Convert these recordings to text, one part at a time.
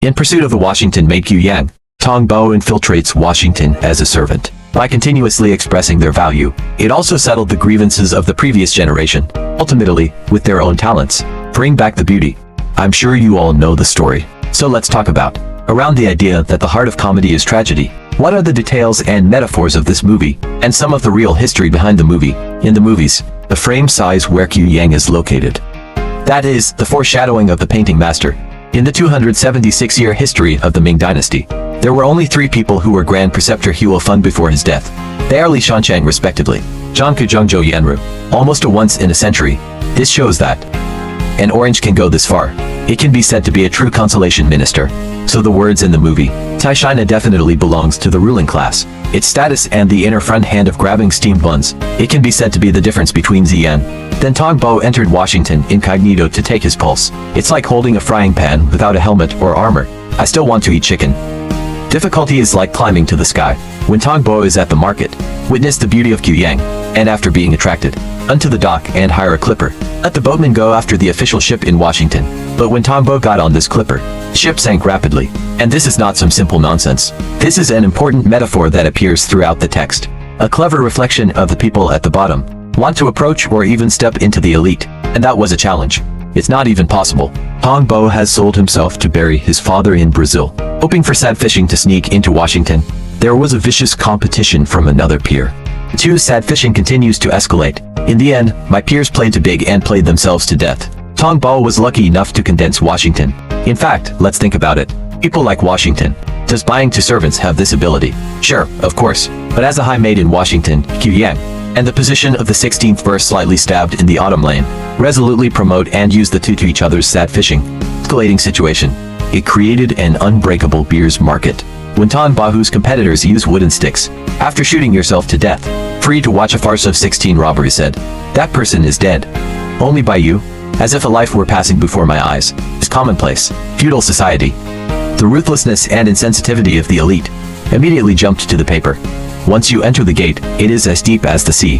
In pursuit of the Washington-made Q-Yang, Tang Bo infiltrates Washington as a servant. By continuously expressing their value, it also settled the grievances of the previous generation, ultimately, with their own talents. Bring back the beauty. I'm sure you all know the story. So let's talk about around the idea that the heart of comedy is tragedy. What are the details and metaphors of this movie, and some of the real history behind the movie? In the movies, the frame size where Q-Yang is located. That is, the foreshadowing of the painting master. In the 276-year history of the Ming Dynasty, there were only 3 people who were Grand Preceptor Huo Feng before his death. They are Li Shanchang respectively. Zhangku Zhengzhou Yanru. Almost a once in a century. This shows that an orange can go this far. It can be said to be a true consolation minister. So the words in the movie, Taishina definitely belongs to the ruling class. Its status and the inner front hand of grabbing steamed buns, it can be said to be the difference between Ziyan. Then Tang Bo entered Washington incognito to take his pulse. It's like holding a frying pan without a helmet or armor. I still want to eat chicken. Difficulty is like climbing to the sky. When Tang Bo is at the market, witness the beauty of Q-Yang, and after being attracted, unto the dock and hire a clipper. Let the boatman go after the official ship in Washington. But when Tang Bo got on this clipper, the ship sank rapidly. And this is not some simple nonsense. This is an important metaphor that appears throughout the text. A clever reflection of the people at the bottom want to approach or even step into the elite, and that was a challenge. It's not even possible. Tang Bo has sold himself to bury his father in Brazil, hoping for sad fishing to sneak into Washington. There was a vicious competition from another peer. The two sad fishing continues to escalate. In the end, my peers played too big and played themselves to death. Tang Bo was lucky enough to condense Washington. In fact, let's think about it. People like Washington. Does buying to servants have this ability? Sure, of course. But as a high maid in Washington, Q-Yang, and the position of the 16th verse slightly stabbed in the autumn lane, resolutely promote and use the two to each other's sad fishing. Escalating situation. It created an unbreakable beer's market. When Tang Bahu's competitors use wooden sticks, after shooting yourself to death, free to watch a farce of 16 robberies said, that person is dead. Only by you? As if a life were passing before my eyes. It's commonplace. Feudal society. The ruthlessness and insensitivity of the elite immediately jumped to the paper. Once you enter the gate, it is as deep as the sea.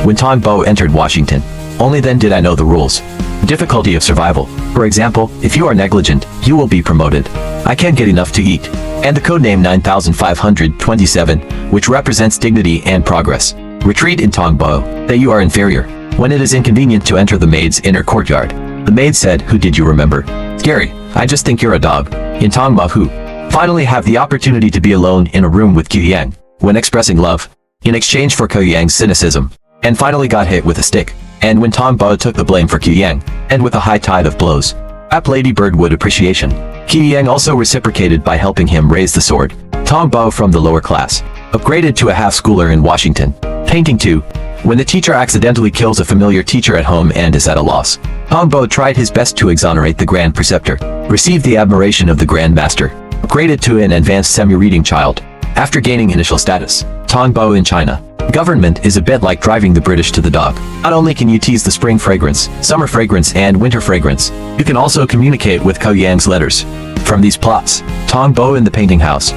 When Tang Bo entered Washington, only then did I know the rules. Difficulty of survival. For example, if you are negligent, you will be promoted. I can't get enough to eat. And the codename 9527, which represents dignity and progress. Retreat in Tang Bo, that you are inferior. When it is inconvenient to enter the maid's inner courtyard, the maid said, who did you remember? Scary, I just think you're a dog. In Tang Bahu, finally have the opportunity to be alone in a room with Q-Yang, when expressing love, in exchange for Q-Yang's cynicism, and finally got hit with a stick. And when Tang Bo took the blame for Q-Yang, and with a high tide of blows, Rap Lady Birdwood appreciation. Q-Yang also reciprocated by helping him raise the sword. Tang Bo from the lower class, upgraded to a half-schooler in Washington. Painting 2. When the teacher accidentally kills a familiar teacher at home and is at a loss, Tang Bo tried his best to exonerate the Grand Preceptor, received the admiration of the Grand Master, upgraded to an advanced semi-reading child. After gaining initial status, Tang Bo in China. Government is a bit like driving the British to the dog. Not only can you tease the spring fragrance, summer fragrance and winter fragrance, you can also communicate with Q-Yang's letters. From these plots, Tang Bo in the painting house.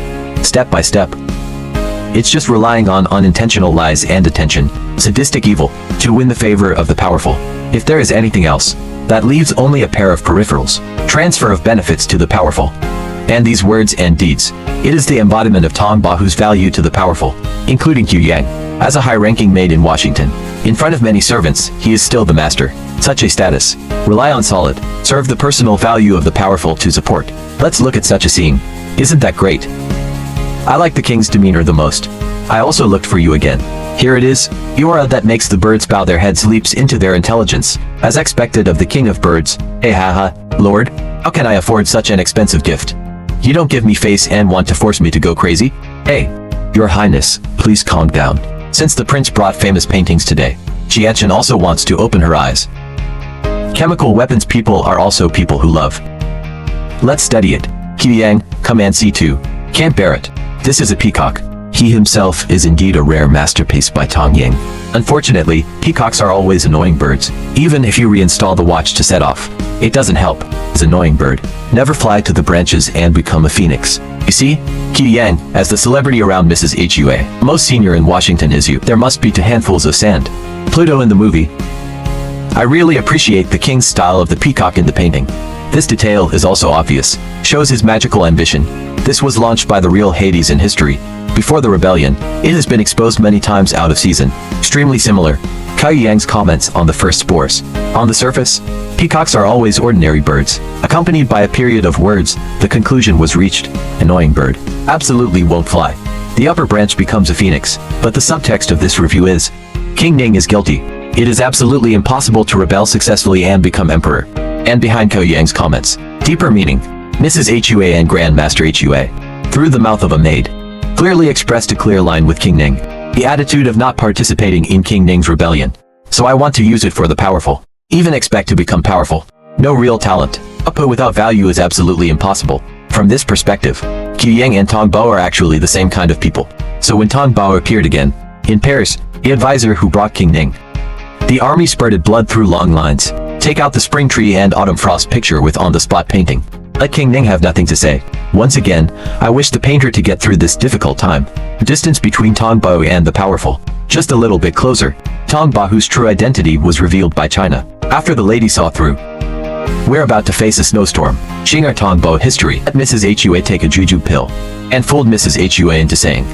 Step by step. It's just relying on unintentional lies and attention, sadistic evil, to win the favor of the powerful. If there is anything else, that leaves only a pair of peripherals, transfer of benefits to the powerful. And these words and deeds, it is the embodiment of Tang Bahu's value to the powerful, including Q-Yang. As a high-ranking maid in Washington, in front of many servants, he is still the master. Such a status. Rely on solid, serve the personal value of the powerful to support. Let's look at such a scene. Isn't that great? I like the king's demeanor the most. I also looked for you again. Here it is. The aura that makes the birds bow their heads leaps into their intelligence, as expected of the king of birds. Hey haha, lord, how can I afford such an expensive gift? You don't give me face and want to force me to go crazy? Hey, your highness, please calm down. Since the prince brought famous paintings today, Jiachen also wants to open her eyes. Chemical weapons people are also people who love. Let's study it. Q-Yang, Command C2. Can't bear it. This is a peacock. He himself is indeed a rare masterpiece by Tang Yang. Unfortunately, peacocks are always annoying birds. Even if you reinstall the watch to set off, it doesn't help. It's an annoying bird. Never fly to the branches and become a phoenix. You see? Q-Yang, as the celebrity around Mrs. Hua, most senior in Washington is you. There must be 2 handfuls of sand. Pluto in the movie. I really appreciate the king's style of the peacock in the painting. This detail is also obvious, shows his magical ambition. This was launched by the real Hades in history. Before the rebellion, it has been exposed many times out of season. Extremely similar. Kai Yang's comments on the first spores. On the surface, peacocks are always ordinary birds. Accompanied by a period of words, the conclusion was reached. Annoying bird. Absolutely won't fly. The upper branch becomes a phoenix, but the subtext of this review is, King Ning is guilty. It is absolutely impossible to rebel successfully and become emperor. And behind Kai Yang's comments, deeper meaning. Mrs. Hua and Grandmaster Hua. Through the mouth of a maid. Clearly expressed a clear line with King Ning. The attitude of not participating in King Ning's rebellion. So I want to use it for the powerful. Even expect to become powerful. No real talent. Output without value is absolutely impossible. From this perspective, Qu Yang and Tang Bao are actually the same kind of people. So when Tang Bao appeared again, in Paris, the advisor who brought King Ning, the army spurted blood through long lines. Take out the spring tree and autumn frost picture with on-the-spot painting. Let King Ning have nothing to say. Once again, I wish the painter to get through this difficult time. The distance between Tang Bao and the powerful. Just a little bit closer. Tang Bao's true identity was revealed by China. After the lady saw through. We're about to face a snowstorm. Xing'er Tang Bao history. Let Mrs. Hua take a juju pill. And fooled Mrs. Hua into saying,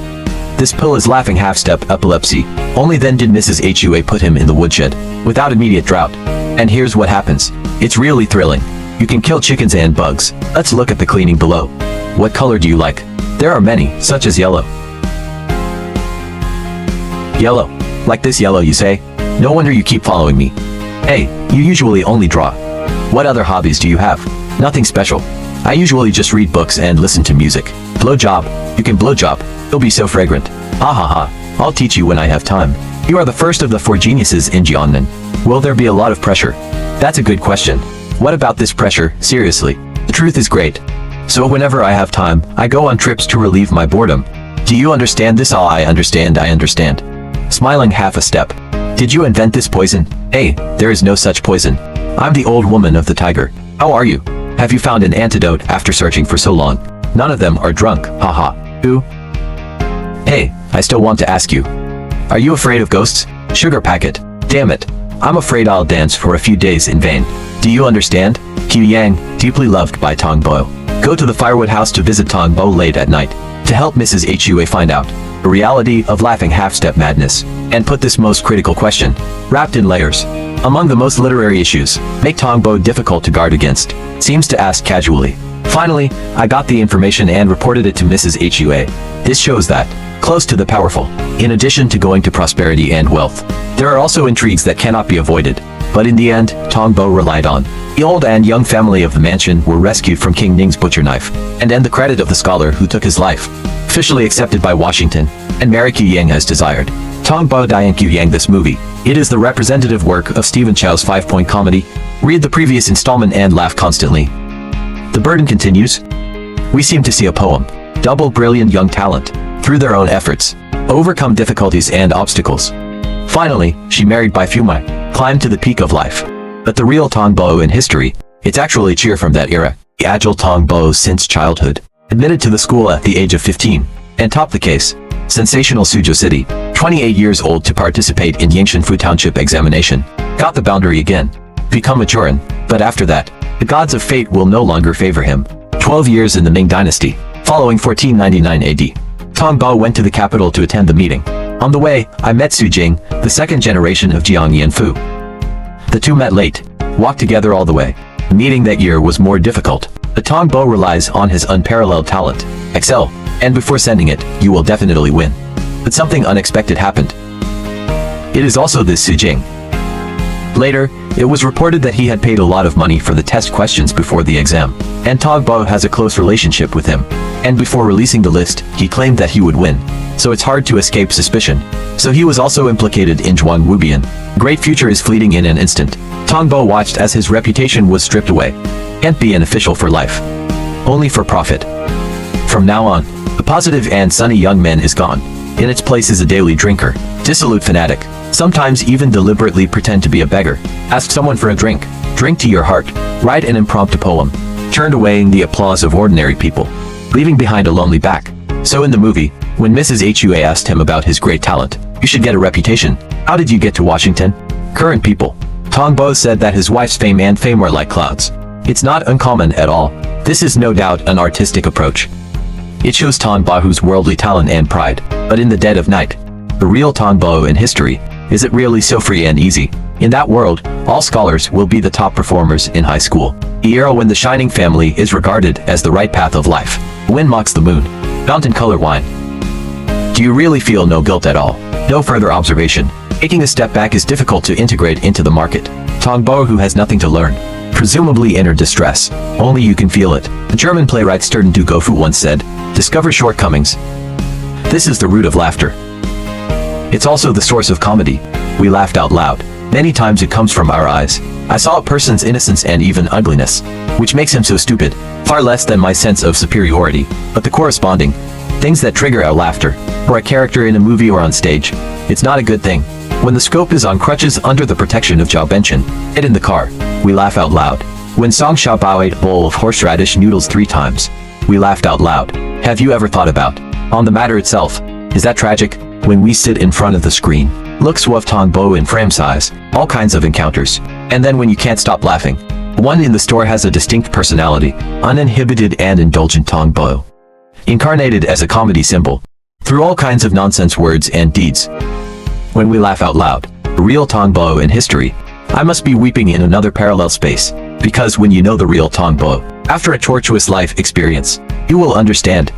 this pill is laughing half-step epilepsy. Only then did Mrs. Hua put him in the woodshed. Without immediate drought. And here's what happens. It's really thrilling. You can kill chickens and bugs. Let's look at the cleaning below. What color do you like? There are many, such as yellow. Yellow. Like this yellow, you say? No wonder you keep following me. Hey, you usually only draw. What other hobbies do you have? Nothing special. I usually just read books and listen to music. Blow job. You can blow job. You'll be so fragrant. Ha ha ha. I'll teach you when I have time. You are the first of the 4 geniuses in Jiangnan. Will there be a lot of pressure? That's a good question. What about this pressure, seriously? The truth is great. So whenever I have time, I go on trips to relieve my boredom. Do you understand this? Oh, I understand. Smiling half a step. Did you invent this poison? Hey, there is no such poison. I'm the old woman of the tiger. How are you? Have you found an antidote after searching for so long? None of them are drunk, haha. Who? Hey, I still want to ask you. Are you afraid of ghosts? Sugar packet. Damn it. I'm afraid I'll dance for a few days in vain. Do you understand? Qu Yang, deeply loved by Tang Bao. Go to the firewood house to visit Tang Bao late at night. To help Mrs. Hua find out the reality of laughing half-step madness. And put this most critical question. Wrapped in layers. Among the most literary issues, make Tang Bao difficult to guard against. Seems to ask casually. Finally, I got the information and reported it to Mrs. Hua. This shows that, close to the powerful, in addition to going to prosperity and wealth, there are also intrigues that cannot be avoided. But in the end, Tang Bao relied on. The old and young family of the mansion were rescued from King Ning's butcher knife, and the credit of the scholar who took his life. Officially accepted by Washington, and marry Qu Yang as desired. Tang Bao Dian Qu Yang. This movie. It is the representative work of Stephen Chow's 5-point comedy. Read the previous installment and laugh constantly. The burden continues. We seem to see a poem. Double brilliant young talent, through their own efforts, overcome difficulties and obstacles. Finally, she married Bai Fumai, climbed to the peak of life. But the real Tang Bao in history, it's actually Cheer from that era. The agile Tang Bao since childhood, admitted to the school at the age of 15, and topped the case. Sensational Suzhou City, 28 years old to participate in Yangshanfu Township examination. Got the boundary again. Become a Juran, but after that, the gods of fate will no longer favor him. 12 years in the Ming Dynasty, following 1499 AD. Tang Bao went to the capital to attend the meeting. On the way, I met Su Jing, the second generation of Jiang Yanfu. The two met late, walked together all the way. The meeting that year was more difficult. The Tang Bao relies on his unparalleled talent. Excel, and before sending it, you will definitely win. But something unexpected happened. It is also this Su Jing. Later, it was reported that he had paid a lot of money for the test questions before the exam, and Tang Bao has a close relationship with him. And before releasing the list, he claimed that he would win. So it's hard to escape suspicion. So he was also implicated in Zhuang Wubian. Great future is fleeting in an instant. Tang Bao watched as his reputation was stripped away. Can't be an official for life. Only for profit. From now on, the positive and sunny young man is gone. In its place is a daily drinker, dissolute fanatic, sometimes even deliberately pretend to be a beggar. Ask someone for a drink, drink to your heart, write an impromptu poem, turned away the applause of ordinary people, leaving behind a lonely back. So in the movie, when Mrs. Hua asked him about his great talent, you should get a reputation. How did you get to Washington? Current people. Tang Bao said that his wife's fame and fame were like clouds. It's not uncommon at all. This is no doubt an artistic approach. It shows Tang Bao's worldly talent and pride, but in the dead of night, the real Tang Bao in history, is it really so free and easy? In that world, all scholars will be the top performers in high school. The era when the shining family is regarded as the right path of life. The wind mocks the moon. Fountain color wine. Do you really feel no guilt at all? No further observation. Taking a step back is difficult to integrate into the market. Tang Bao, who has nothing to learn, presumably inner distress. Only you can feel it. The German playwright Stephen Chow once said, "Discover shortcomings. This is the root of laughter. It's also the source of comedy." We laughed out loud. Many times it comes from our eyes. I saw a person's innocence and even ugliness, which makes him so stupid, far less than my sense of superiority, but the corresponding things that trigger our laughter, for a character in a movie or on stage. It's not a good thing. When the scope is on crutches under the protection of Zhao Benchen, hid in the car, we laugh out loud. When Song Xiaobao ate a bowl of horseradish noodles 3 times, we laughed out loud. Have you ever thought about, on the matter itself, is that tragic? When we sit in front of the screen, look suave Tang Bao in frame size, all kinds of encounters, and then when you can't stop laughing. One in the store has a distinct personality, uninhibited and indulgent Tang Bao, incarnated as a comedy symbol, through all kinds of nonsense words and deeds. When we laugh out loud, the real Tang Bao in history, I must be weeping in another parallel space, because when you know the real Tang Bao, after a tortuous life experience, you will understand.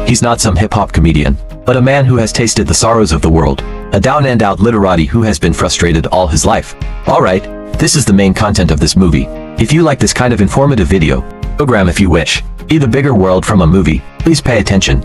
He's not some hip-hop comedian, but a man who has tasted the sorrows of the world, a down-and-out literati who has been frustrated all his life. Alright, this is the main content of this movie. If you like this kind of informative video, program if you wish. Be the bigger world from a movie, please pay attention.